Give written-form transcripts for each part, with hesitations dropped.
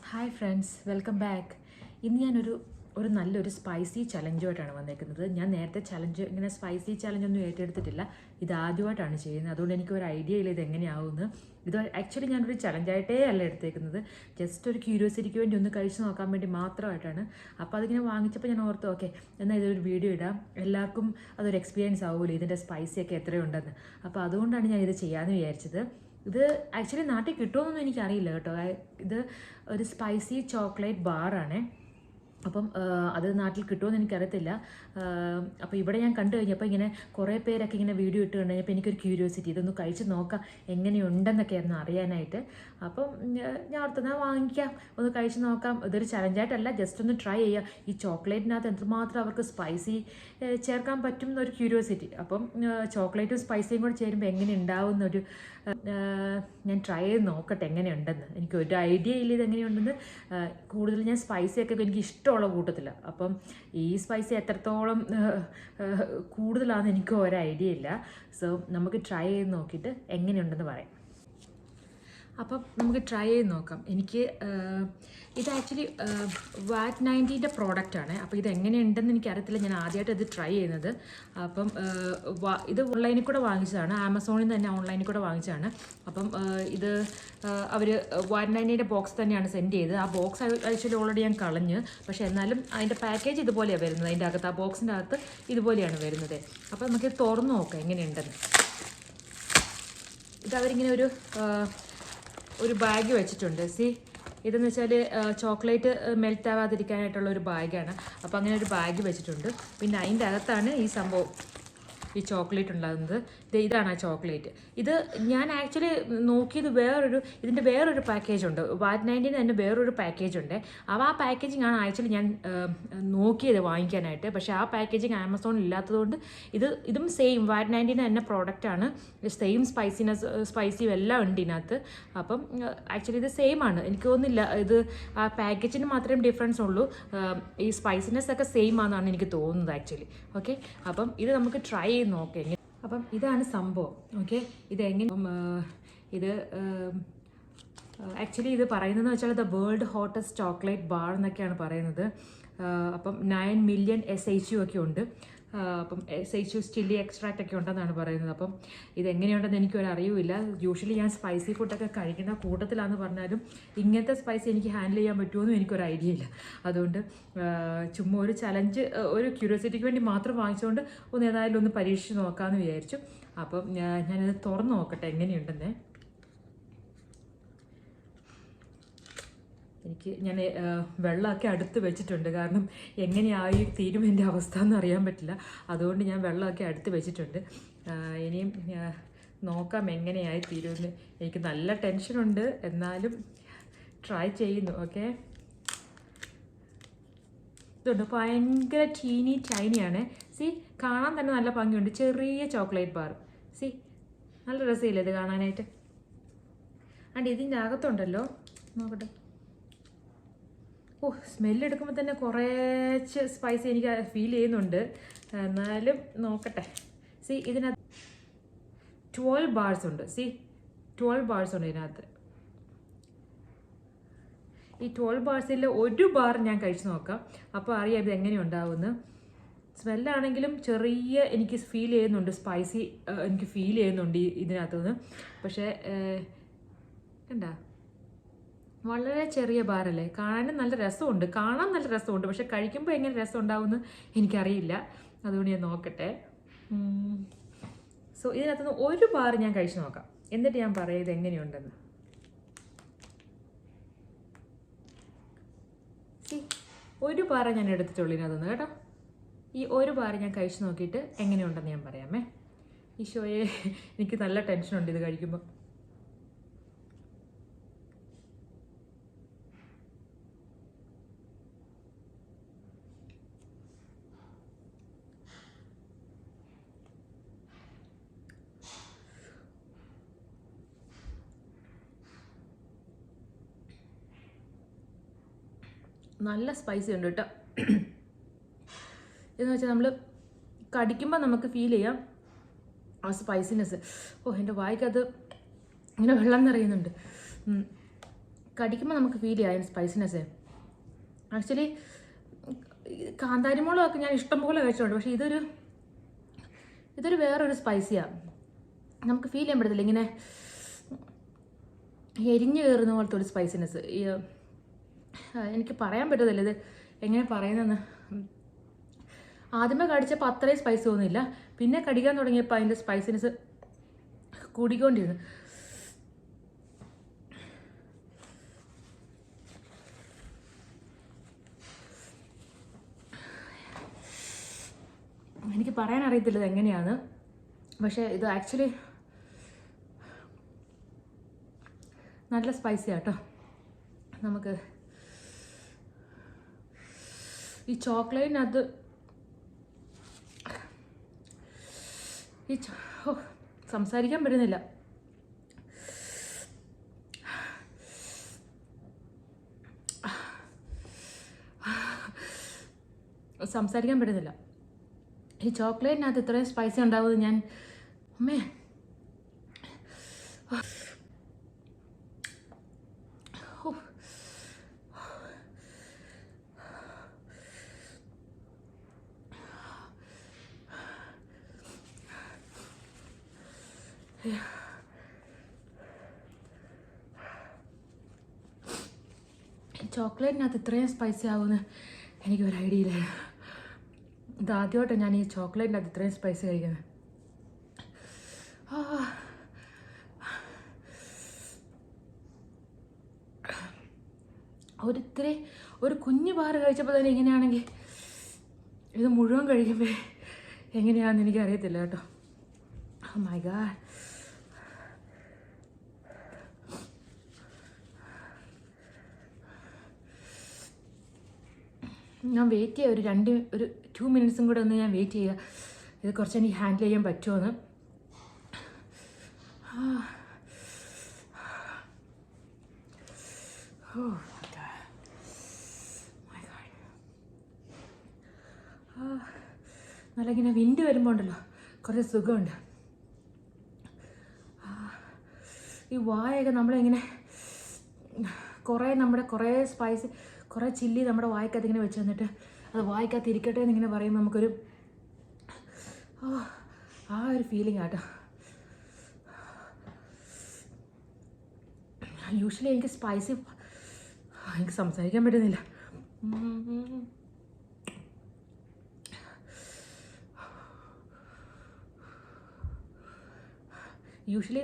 Hi friends, welcome back. ഇന്ന് ഞാനൊരു നല്ലൊരു സ്പൈസി ചലഞ്ചുമായിട്ടാണ് വന്നേക്കുന്നത്. ഞാൻ നേരത്തെ ചലഞ്ച് ഇങ്ങനെ സ്പൈസി ചലഞ്ചൊന്നും ഏറ്റെടുത്തിട്ടില്ല. ഇത് ആദ്യമായിട്ടാണ് ചെയ്യുന്നത്. അതുകൊണ്ട് എനിക്കൊരു ഐഡിയ ഇല്ല ഇത് എങ്ങനെയാവുമെന്ന്. ഇത് ആക്ച്വലി ഞാനൊരു ചലഞ്ചായിട്ടേ അല്ല എടുത്തേക്കുന്നത്. ജസ്റ്റ് ഒരു ക്യൂരിയോസിറ്റിക്ക് വേണ്ടി ഒന്ന് കഴിച്ച് നോക്കാൻ വേണ്ടി മാത്രമായിട്ടാണ്. അപ്പോൾ അതിങ്ങനെ വാങ്ങിച്ചപ്പോൾ ഞാൻ ഓർത്തു, ഓക്കെ എന്നാൽ ഇതൊരു വീഡിയോ ഇടാം, എല്ലാവർക്കും അതൊരു എക്സ്പീരിയൻസ് ആവുമല്ലോ ഇതിൻ്റെ സ്പൈസിയൊക്കെ എത്രയുണ്ടെന്ന്. അപ്പോൾ അതുകൊണ്ടാണ് ഞാൻ ഇത് ചെയ്യാമെന്ന് വിചാരിച്ചത്. ഇത് ആക്ച്വലി നാട്ടിൽ കിട്ടുമെന്നൊന്നും എനിക്കറിയില്ല കേട്ടോ. ഇത് ഒരു സ്പൈസി ചോക്ലേറ്റ് ബാറാണ്. അപ്പം അത് നാട്ടിൽ കിട്ടുമെന്ന് എനിക്കറിയത്തില്ല. അപ്പോൾ ഇവിടെ ഞാൻ കണ്ടു കഴിഞ്ഞപ്പോൾ ഇങ്ങനെ കുറേ പേരൊക്കെ ഇങ്ങനെ വീഡിയോ ഇട്ട് കണ്ടു കഴിഞ്ഞപ്പോൾ എനിക്കൊരു ക്യൂരിയോസിറ്റി, ഇതൊന്ന് കഴിച്ച് നോക്കാം എങ്ങനെയുണ്ടെന്നൊക്കെ ആയിരുന്നു അറിയാനായിട്ട്. അപ്പം ഞാൻ ഓർത്തുന്നാൽ വാങ്ങിക്കാം, ഒന്ന് കഴിച്ച് നോക്കാം. ഇതൊരു ചലഞ്ചായിട്ടല്ല, ജസ്റ്റ് ഒന്ന് ട്രൈ ചെയ്യുക. ഈ ചോക്ലേറ്റിനകത്ത് എന്തുമാത്രം അവർക്ക് സ്പൈസി ചേർക്കാൻ പറ്റും എന്നൊരു ക്യൂരിയോസിറ്റി. അപ്പം ചോക്ലേറ്റും സ്പൈസിയും കൂടെ ചേരുമ്പോൾ എങ്ങനെ ഉണ്ടാവും എന്നൊരു ഞാൻ ട്രൈ ചെയ്ത് നോക്കട്ടെ എങ്ങനെയുണ്ടെന്ന്. എനിക്കൊരു ഐഡിയ ഇല്ല ഇതെങ്ങനെയുണ്ടെന്ന്. കൂടുതൽ ഞാൻ സ്പൈസിയൊക്കെ എനിക്ക് ഇഷ്ടമുള്ള കൂട്ടത്തില്ല. അപ്പം ഈ സ്പൈസി എത്രത്തോളം കൂടുതലാണെന്ന് എനിക്ക് ഒരു ഐഡിയ ഇല്ല. സോ നമുക്ക് ട്രൈ ചെയ്ത് നോക്കിയിട്ട് എങ്ങനെയുണ്ടെന്ന് പറയാം. അപ്പം നമുക്ക് ട്രൈ ചെയ്ത് നോക്കാം. എനിക്ക് ഇത് ആക്ച്വലി വാറ്റ് 90ൻ്റെ പ്രോഡക്റ്റാണ്. അപ്പോൾ ഇത് എങ്ങനെയുണ്ടെന്ന് എനിക്കറിയത്തില്ല. ഞാൻ ആദ്യമായിട്ട് ഇത് ട്രൈ ചെയ്യുന്നത്. അപ്പം ഇത് ഓൺലൈനിൽ കൂടെ വാങ്ങിച്ചതാണ്, ആമസോണിൽ നിന്ന് തന്നെ ഓൺലൈനിൽ കൂടെ വാങ്ങിച്ചതാണ്. അപ്പം ഇത് അവർ വാറ്റ് 90ൻ്റെ ബോക്സ് തന്നെയാണ് സെൻഡ് ചെയ്തത്. ആ ബോക്സ് ആക്ച്വലി ഓൾറെഡി ഞാൻ കളഞ്ഞ്. പക്ഷേ എന്നാലും അതിൻ്റെ പാക്കേജ് ഇതുപോലെയാണ് വരുന്നത്. അതിൻ്റെ അകത്ത്, ആ ബോക്സിൻ്റെ അകത്ത് ഇതുപോലെയാണ് വരുന്നത്. അപ്പോൾ നമുക്ക് തുറന്ന് നോക്കാം എങ്ങനെയുണ്ടെന്ന്. ഇതവരിങ്ങനെ ഒരു ബാഗ് വെച്ചിട്ടുണ്ട്. ഇതെന്ന് വെച്ചാൽ ചോക്ലേറ്റ് മെൽറ്റ് ആവാതിരിക്കാനായിട്ടുള്ള ഒരു ബാഗാണ്. അപ്പോൾ അങ്ങനെ ഒരു ബാഗ് വെച്ചിട്ടുണ്ട്. പിന്നെ അതിൻ്റെ അകത്താണ് ഈ സംഭവം, ഈ ചോക്ലേറ്റ് ഉണ്ടാകുന്നത്. ഇതാണ് ആ ചോക്ലേറ്റ്. ഇത് ഞാൻ ആക്ച്വലി നോക്കിയത് ഇതിൻ്റെ വേറൊരു പാക്കേജ് ഉണ്ട്. വാറ്റ് 90 തന്നെ വേറൊരു പാക്കേജ് ഉണ്ട്. ആ പാക്കേജിങ് ആണ് ആക്ച്വലി ഞാൻ നോക്കിയത് വാങ്ങിക്കാനായിട്ട്. പക്ഷേ ആ പാക്കേജിങ് ആമസോണിൽ ഇല്ലാത്തതുകൊണ്ട് ഇതും സെയിം വാറ്റ് 90 തന്നെ പ്രോഡക്റ്റാണ്. സെയിം സ്പൈസിയും എല്ലാം ഉണ്ട് ഇതിനകത്ത്. അപ്പം ആക്ച്വലി ഇത് സെയിം ആണ്. എനിക്ക് തോന്നുന്നില്ല ഇത് ആ പാക്കേജിന് മാത്രമേ ഡിഫറൻസ് ഉള്ളൂ. ഈ സ്പൈസിനെസ് ഒക്കെ സെയിം ആണെന്നാണ് എനിക്ക് തോന്നുന്നത് ആക്ച്വലി. ഓക്കെ, അപ്പം ഇത് നമുക്ക് ട്രൈ ചെയ്ത് നോക്കാം. അപ്പം ഇതാണ് സംഭവം. ഓക്കെ, ഇത് ആക്ച്വലി ഇത് പറയുന്നതെന്ന് വെച്ചാൽ the world hottest chocolate bar എന്നൊക്കെയാണ് പറയുന്നത്. അപ്പം 9 മില്യൺ SHU ഒക്കെ ഉണ്ട്. അപ്പം SHU ചില്ലി എക്സ്ട്രാക്റ്റ് ഒക്കെ ഉണ്ടെന്നാണ് പറയുന്നത്. അപ്പം ഇതെങ്ങനെയുണ്ടെന്ന് എനിക്കൊരു അറിവില്ല. യൂഷ്വലി ഞാൻ സ്പൈസി ഫുഡൊക്കെ കഴിക്കുന്ന കൂട്ടത്തിലാണെന്ന് പറഞ്ഞാലും ഇങ്ങനത്തെ സ്പൈസി എനിക്ക് ഹാൻഡിൽ ചെയ്യാൻ പറ്റുമെന്നും എനിക്കൊരു ഐഡിയ ഇല്ല. അതുകൊണ്ട് ചുമ്മാ ഒരു ചലഞ്ച്, ഒരു ക്യൂരിയോസിറ്റിക്ക് വേണ്ടി മാത്രം വാങ്ങിച്ചുകൊണ്ട് ഏതായാലും ഒന്ന് പരീക്ഷിച്ച് നോക്കാമെന്ന് വിചാരിച്ചു. അപ്പം ഞാനിത് തുറന്ന് നോക്കട്ടെ എങ്ങനെയുണ്ടെന്ന്. ഞാൻ വെള്ളമൊക്കെ അടുത്ത് വെച്ചിട്ടുണ്ട്, കാരണം എങ്ങനെയായി തീരും എൻ്റെ അവസ്ഥ എന്ന് അറിയാൻ പറ്റില്ല. അതുകൊണ്ട് ഞാൻ വെള്ളമൊക്കെ അടുത്ത് വെച്ചിട്ടുണ്ട്. ഇനിയും നോക്കാം എങ്ങനെയായി തീരുമെന്ന്. എനിക്ക് നല്ല ടെൻഷനുണ്ട്, എന്നാലും ട്രൈ ചെയ്യുന്നു. ഓക്കെ, ഇതുണ്ട്, ഭയങ്കര ടൈനിയാണ്. കാണാൻ തന്നെ നല്ല ഭംഗിയുണ്ട്. ചെറിയ ചോക്ലേറ്റ് ബാർ. നല്ല രസമില്ല ഇത് കാണാനായിട്ട്. ആൻഡ് ഇതിൻ്റെ അകത്തുണ്ടല്ലോ, നോക്കട്ടെ. സ്മെല്ലെടുക്കുമ്പോൾ തന്നെ കുറച്ച് സ്പൈസി എനിക്ക് ഫീൽ ചെയ്യുന്നുണ്ട്. എന്നാലും നോക്കട്ടെ. ഇതിനകത്ത് 12 ബാർസ് ഉണ്ട്. 12 ബാർസ് ഉണ്ട് ഇതിനകത്ത്. ഈ 12 ബാർസിൽ ഒരു ബാർ ഞാൻ കഴിച്ച് നോക്കാം, അപ്പോൾ അറിയാം ഇത് എങ്ങനെ ഉണ്ടാവുമെന്ന്. സ്മെല്ലാണെങ്കിലും ചെറിയ എനിക്ക് ഫീൽ ചെയ്യുന്നുണ്ട്, സ്പൈസി എനിക്ക് ഫീൽ ചെയ്യുന്നുണ്ട് ഇതിനകത്തുനിന്ന്. പക്ഷേ കണ്ടാ, വളരെ ചെറിയ ബാറല്ലേ. കാണാൻ നല്ല രസമുണ്ട്. പക്ഷെ കഴിക്കുമ്പോൾ എങ്ങനെ രസം ഉണ്ടാവുമെന്ന് എനിക്കറിയില്ല. അതുകൊണ്ട് ഞാൻ നോക്കട്ടെ. ഇതിനകത്തുനിന്ന് ഒരു ബാർ ഞാൻ കഴിച്ച് നോക്കാം, എന്നിട്ട് ഞാൻ പറയാം ഇത് എങ്ങനെയുണ്ടെന്ന്. ഒരു ബാറേ ഞാൻ എടുത്തിട്ടുള്ളൂ ഇതിനകത്തുനിന്ന് കേട്ടോ. ഈ ഒരു ബാർ ഞാൻ കഴിച്ച് നോക്കിയിട്ട് എങ്ങനെയുണ്ടെന്ന് ഞാൻ പറയാമേ. ഈശോയെ, എനിക്ക് നല്ല ടെൻഷനുണ്ട് ഇത് കഴിക്കുമ്പോൾ. നല്ല സ്പൈസി ഉണ്ട് കേട്ടോ. എന്ന് വെച്ചാൽ നമ്മൾ കടിക്കുമ്പോൾ നമുക്ക് ഫീൽ ചെയ്യാം ആ സ്പൈസിനെസ്. എൻ്റെ വായിക്കകത്ത് ഇങ്ങനെ വെള്ളം നിറയുന്നുണ്ട്. കടിക്കുമ്പോൾ നമുക്ക് ഫീൽ ചെയ്യാം അതിന് സ്പൈസിനെസ്. ആക്ച്വലി കാന്താരിമുളകൊക്കെ ഞാൻ ഇഷ്ടംപോലെ കഴിച്ചിട്ടുണ്ട്, പക്ഷേ ഇതൊരു വേറൊരു സ്പൈസിയാണ്. നമുക്ക് ഫീൽ ചെയ്യാൻ പറ്റത്തില്ല, ഇങ്ങനെ എരിഞ്ഞു കയറുന്ന പോലത്തെ ഒരു സ്പൈസിനെസ്. എനിക്ക് പറയാൻ പറ്റത്തില്ല ഇത് എങ്ങനെ പറയുന്നതെന്ന്. ആദ്യമേ കടിച്ചപ്പോൾ അത്രയും സ്പൈസ് തോന്നിയില്ല, പിന്നെ കടിക്കാൻ തുടങ്ങിയപ്പോൾ അതിൻ്റെ സ്പൈസിനെസ് കൂടിക്കൊണ്ടിരുന്നു. എനിക്ക് പറയാൻ അറിയത്തില്ല ഇത് എങ്ങനെയാണ്, പക്ഷേ ഇത് ആക്ച്വലി നല്ല സ്പൈസിയാണ് കേട്ടോ. നമുക്ക് ഈ ചോക്ലേറ്റിനകത്ത് സംസാരിക്കാൻ പറ്റുന്നില്ല. ഈ ചോക്ലേറ്റിനകത്ത് ഇത്രയും സ്പൈസി ഉണ്ടാവുന്നത് ഞാൻ അമ്മേ ചോക്ലേറ്റിനകത്ത് ഇത്രയും സ്പൈസി ആവുമെന്ന് എനിക്കൊരു ഐഡിയ ഇല്ല. ഇതാദ്യമായിട്ടാണ് ഞാൻ ഈ ചോക്ലേറ്റിനകത്ത് ഇത്രയും സ്പൈസി കഴിക്കുന്നത്. ഒരു കുഞ്ഞു പാറ് കഴിച്ചപ്പോൾ തന്നെ ഇങ്ങനെയാണെങ്കിൽ ഇത് മുഴുവൻ കഴിക്കുമ്പോൾ എങ്ങനെയാണെന്ന് എനിക്കറിയത്തില്ല കേട്ടോ. Oh my God. ഞാൻ വെയിറ്റ് ചെയ്യുക, ഒരു 2 മിനിറ്റ്സും കൂടെ ഒന്ന് ഞാൻ വെയിറ്റ് ചെയ്യുക, ഇത് കുറച്ച് എനിക്ക് ഹാൻഡിൽ ചെയ്യാൻ പറ്റുമോയെന്ന്. നല്ല ഇങ്ങനെ വിൻഡ് വരുമ്പോൾ ഉണ്ടല്ലോ കുറച്ച് സുഖമുണ്ട്. ഈ വായൊക്കെ നമ്മളിങ്ങനെ കുറേ സ്പൈസ്, കുറേ ചില്ലി നമ്മുടെ വായ്ക്കകത്ത് ഇങ്ങനെ വെച്ച് തന്നിട്ട് അത് വായ്ക്കകത്ത് ഇരിക്കട്ടെ എന്നിങ്ങനെ പറയുമ്പോൾ നമുക്കൊരു ആ ഒരു ഫീലിംഗ് ആട്ടോ. യൂഷ്വലി എനിക്ക് സ്പൈസി എനിക്ക് സംസാരിക്കാൻ പറ്റുന്നില്ല. യൂഷ്വലി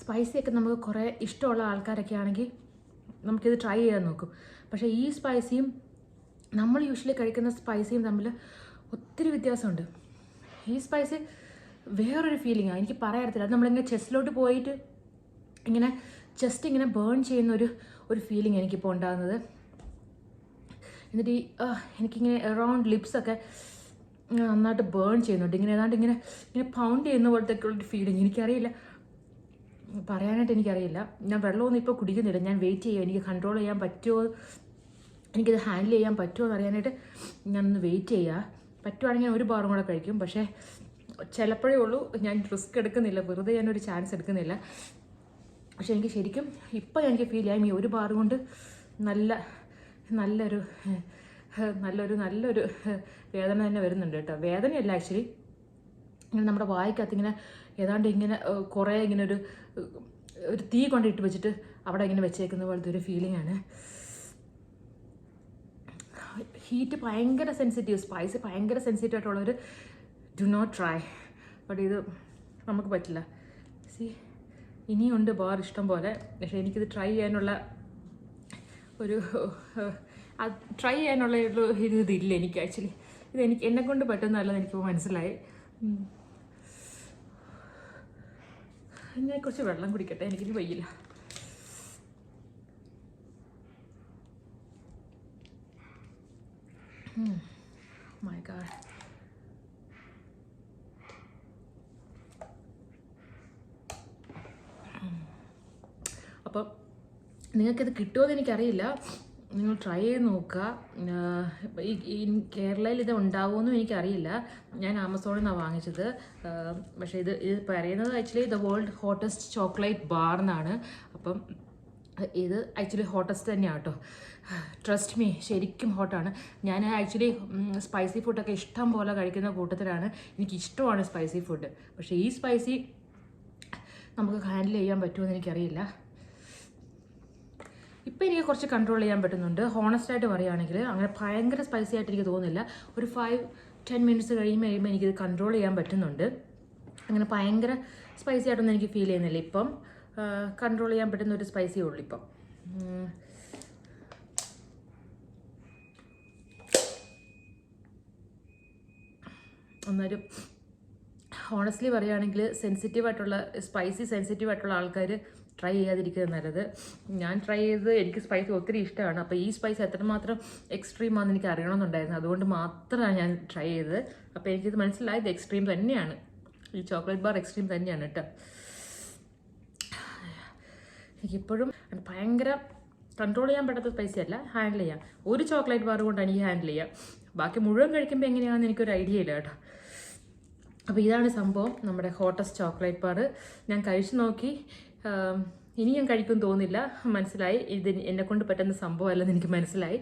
സ്പൈസിയൊക്കെ നമുക്ക് കുറേ ഇഷ്ടമുള്ള ആൾക്കാരൊക്കെ ആണെങ്കിൽ നമുക്കിത് ട്രൈ ചെയ്യാൻ നോക്കും. പക്ഷേ ഈ സ്പൈസിയും നമ്മൾ യൂഷ്വലി കഴിക്കുന്ന സ്പൈസിയും തമ്മിൽ ഒത്തിരി വ്യത്യാസമുണ്ട്. ഈ സ്പൈസി വേറൊരു ഫീലിംഗാണ്, എനിക്ക് പറയാറില്ല. അത് നമ്മളിങ്ങനെ ചെസ്റ്റിലോട്ട് പോയിട്ട് ഇങ്ങനെ ചെസ്റ്റ് ഇങ്ങനെ ബേൺ ചെയ്യുന്ന ഒരു ഫീലിംഗ് എനിക്കിപ്പോൾ ഉണ്ടാകുന്നത്. എന്നിട്ട് എനിക്കിങ്ങനെ അറൗണ്ട് ലിപ്സൊക്കെ നന്നായിട്ട് ബേൺ ചെയ്യുന്നുണ്ട്. ഇങ്ങനെ പൗണ്ട് ചെയ്യുന്ന പോലത്തെ ഉള്ളൊരു ഫീലിംഗ്. എനിക്കറിയില്ല, പറയാനായിട്ട് എനിക്കറിയില്ല. ഞാൻ വെള്ളമൊന്നും ഇപ്പോൾ കുടിക്കുന്നില്ല, ഞാൻ വെയിറ്റ് ചെയ്യുക. എനിക്ക് കൺട്രോൾ ചെയ്യാൻ പറ്റുമോ, എനിക്കിത് ഹാൻഡിൽ ചെയ്യാൻ പറ്റുമോ എന്ന് അറിയാനായിട്ട് ഞാനൊന്ന് വെയിറ്റ് ചെയ്യുക. പറ്റുവാണെങ്കിൽ ഒരു ബാറും കൂടെ കഴിക്കും, പക്ഷേ ചിലപ്പോഴേ ഉള്ളൂ. ഞാൻ റിസ്ക് എടുക്കുന്നില്ല, വെറുതെ ഞാനൊരു ചാൻസ് എടുക്കുന്നില്ല. പക്ഷേ എനിക്ക് ശരിക്കും ഇപ്പം എനിക്ക് ഫീൽ ചെയ്യാം ഈ ഒരു ബാർ കൊണ്ട് നല്ലൊരു വേദന തന്നെ വരുന്നുണ്ട് കേട്ടോ. വേദനയല്ല ആക്ച്വലി, ഇങ്ങനെ നമ്മുടെ വായിക്കകത്ത് ഇങ്ങനെ ഏതാണ്ട് ഇങ്ങനെ കുറേ ഇങ്ങനെ ഒരു തീ കൊണ്ടിട്ട് വെച്ചിട്ട് അവിടെ ഇങ്ങനെ വെച്ചേക്കുന്ന പോലത്തെ ഒരു ഫീലിംഗ് ആണ്. ഹീറ്റ് ഭയങ്കര സെൻസിറ്റീവ്, സ്പൈസ് ഭയങ്കര സെൻസിറ്റീവ് ആയിട്ടുള്ളവർ ഡു നോട്ട് ട്രൈ. ബട്ട് ഇത് നമുക്ക് പറ്റില്ല. ഇനിയുണ്ട് ബാർ ഇഷ്ടം പോലെ, പക്ഷേ എനിക്കിത് ട്രൈ ചെയ്യാനുള്ള ഇതില്ല എനിക്ക് ആക്ച്വലി. എന്നെക്കൊണ്ട് പറ്റുന്നതല്ലെന്ന് എനിക്കിപ്പോൾ മനസ്സിലായി. ഞാൻ കുറച്ച് വെള്ളം കുടിക്കട്ടെ, എനിക്കിനി വയ്യില്ല. My God. അപ്പം നിങ്ങൾക്കിത് കിട്ടുമോ എന്ന് എനിക്കറിയില്ല, നിങ്ങൾ ട്രൈ ചെയ്ത് നോക്കുക. ഈ കേരളയിൽ ഇത് ഉണ്ടാവുമെന്നും എനിക്കറിയില്ല. ഞാൻ ആമസോണിൽ നിന്നാണ് വാങ്ങിച്ചത്. പക്ഷേ ഇത് പറയുന്നത് actually the world hottest chocolate bar എന്നാണ്. അപ്പം ഇത് ആക്ച്വലി ഹോട്ടസ്റ്റ് തന്നെയാണ് കേട്ടോ. ട്രസ്റ്റ് മീ, ശരിക്കും ഹോട്ടാണ്. ഞാൻ ആക്ച്വലി സ്പൈസി ഫുഡൊക്കെ ഇഷ്ടം പോലെ കഴിക്കുന്ന കൂട്ടത്തിലാണ്. എനിക്കിഷ്ടമാണ് സ്പൈസി ഫുഡ്. പക്ഷേ ഈ സ്പൈസി നമുക്ക് ഹാൻഡിൽ ചെയ്യാൻ പറ്റുമെന്ന് എനിക്കറിയില്ല. ഇപ്പം എനിക്ക് കുറച്ച് കൺട്രോൾ ചെയ്യാൻ പറ്റുന്നുണ്ട്. ഹോണസ്റ്റായിട്ട് പറയുകയാണെങ്കിൽ അങ്ങനെ ഭയങ്കര സ്പൈസി ആയിട്ട് എനിക്ക് തോന്നുന്നില്ല. ഒരു 5-10 മിനിറ്റ്സ് കഴിയുമ്പോൾ എനിക്കിത് കൺട്രോൾ ചെയ്യാൻ പറ്റുന്നുണ്ട്. അങ്ങനെ ഭയങ്കര സ്പൈസി ആയിട്ടൊന്നും എനിക്ക് ഫീൽ ചെയ്യുന്നില്ല. ഇപ്പം കൺട്രോൾ ചെയ്യാൻ പറ്റുന്ന ഒരു സ്പൈസി ഉള്ളൂ ഇപ്പം. എന്നാലും ഹോണസ്റ്റ്ലി പറയുകയാണെങ്കിൽ സ്പൈസി സെൻസിറ്റീവ് ആയിട്ടുള്ള ആൾക്കാർ ട്രൈ ചെയ്യാതിരിക്കുന്നത് നല്ലത്. ഞാൻ ട്രൈ ചെയ്ത് എനിക്ക് സ്പൈസി ഒത്തിരി ഇഷ്ടമാണ്. അപ്പോൾ ഈ സ്പൈസ് എത്രമാത്രം എക്സ്ട്രീം ആണെന്ന് എനിക്ക് അറിയണമെന്നുണ്ടായിരുന്നു. അതുകൊണ്ട് മാത്രമാണ് ഞാൻ ട്രൈ ചെയ്തത്. അപ്പോൾ എനിക്കിത് മനസ്സിലായത് എക്സ്ട്രീം തന്നെയാണ്. ഈ ചോക്ലേറ്റ് ബാർ എക്സ്ട്രീം തന്നെയാണ് കേട്ടോ. എനിക്കിപ്പോഴും ഭയങ്കര കൺട്രോൾ ചെയ്യാൻ പറ്റാത്ത സ്പൈസി അല്ല, ഹാൻഡിൽ ചെയ്യാം. ഒരു ചോക്ലേറ്റ് ബാർ കൊണ്ട് എനിക്ക് ഹാൻഡിൽ ചെയ്യാം. ബാക്കി മുഴുവൻ കഴിക്കുമ്പോൾ എങ്ങനെയാണെന്ന് എനിക്കൊരു ഐഡിയ ഇല്ല കേട്ടോ. അപ്പോൾ ഇതാണ് സംഭവം, നമ്മുടെ ഹോട്ടസ്റ്റ് ചോക്ലേറ്റ് ബാർ. ഞാൻ കഴിച്ചു നോക്കി. ഇനി ഞാൻ കഴിക്കും തോന്നില്ല, മനസ്സിലായി ഇത് എന്നെക്കൊണ്ട് പറ്റുന്ന സംഭവമല്ലെന്ന് എനിക്ക് മനസ്സിലായി.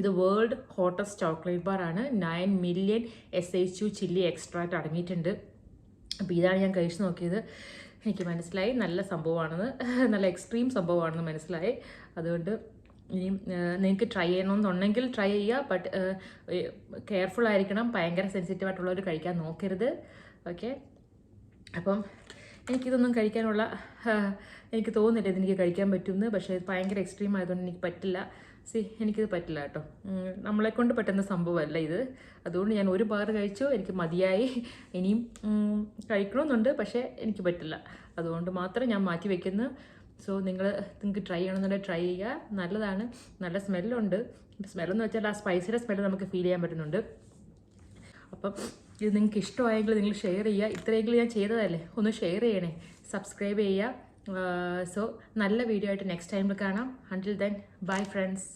ഇത് വേൾഡ് ഹോട്ടസ്റ്റ് ചോക്ലേറ്റ് ബാർ ആണ്. 9 മില്യൺ SHU ചില്ലി എക്സ്ട്രാക്റ്റ് അടങ്ങിയിട്ടുണ്ട്. അപ്പോൾ ഇതാണ് ഞാൻ കഴിച്ചു നോക്കിയത്. എനിക്ക് മനസ്സിലായി നല്ല സംഭവമാണെന്ന്, നല്ല എക്സ്ട്രീം സംഭവമാണെന്ന് മനസ്സിലായി. അതുകൊണ്ട് ഇനിയും നിങ്ങൾക്ക് ട്രൈ ചെയ്യണമെന്നുണ്ടെങ്കിൽ ട്രൈ ചെയ്യുക. ബട്ട് കെയർഫുൾ ആയിരിക്കണം. ഭയങ്കര സെൻസിറ്റീവ് ആയിട്ടുള്ളവർ കഴിക്കാൻ നോക്കരുത്. ഓക്കെ, അപ്പം എനിക്കിതൊന്നും കഴിക്കാനുള്ള എനിക്ക് തോന്നുന്നില്ല ഇതെനിക്ക് കഴിക്കാൻ പറ്റുമെന്ന്. പക്ഷേ ഇത് ഭയങ്കര എക്സ്ട്രീം ആയതുകൊണ്ട് എനിക്ക് പറ്റില്ല. എനിക്കിത് പറ്റില്ല കേട്ടോ. നമ്മളെക്കൊണ്ട് പറ്റുന്ന സംഭവമല്ല ഇത്. അതുകൊണ്ട് ഞാൻ ഒരു ബാർ കഴിച്ചു, എനിക്ക് മതിയായി. ഇനിയും കഴിക്കണമെന്നുണ്ട്, പക്ഷേ എനിക്ക് പറ്റില്ല. അതുകൊണ്ട് മാത്രം ഞാൻ മാറ്റി വയ്ക്കുന്നു. സോ നിങ്ങൾക്ക് ട്രൈ ചെയ്യണമെന്നുണ്ടെങ്കിൽ ട്രൈ ചെയ്യുക. നല്ലതാണ്, നല്ല സ്മെല്ലുണ്ട്. സ്മെല്ലെന്ന് വെച്ചാൽ ആ സ്പൈസിയുടെ സ്മെല്ല് നമുക്ക് ഫീൽ ചെയ്യാൻ പറ്റുന്നുണ്ട്. അപ്പം ഇത് നിങ്ങൾക്ക് ഇഷ്ടമായെങ്കിൽ നിങ്ങൾ ഷെയർ ചെയ്യുക. ഇത്രയെങ്കിലും ഞാൻ ചെയ്തതല്ലേ, ഒന്ന് ഷെയർ ചെയ്യണേ, സബ്സ്ക്രൈബ് ചെയ്യുക. സോ നല്ല വീഡിയോ ആയിട്ട് നെക്സ്റ്റ് ടൈമിൽ കാണാം. Until then bye friends.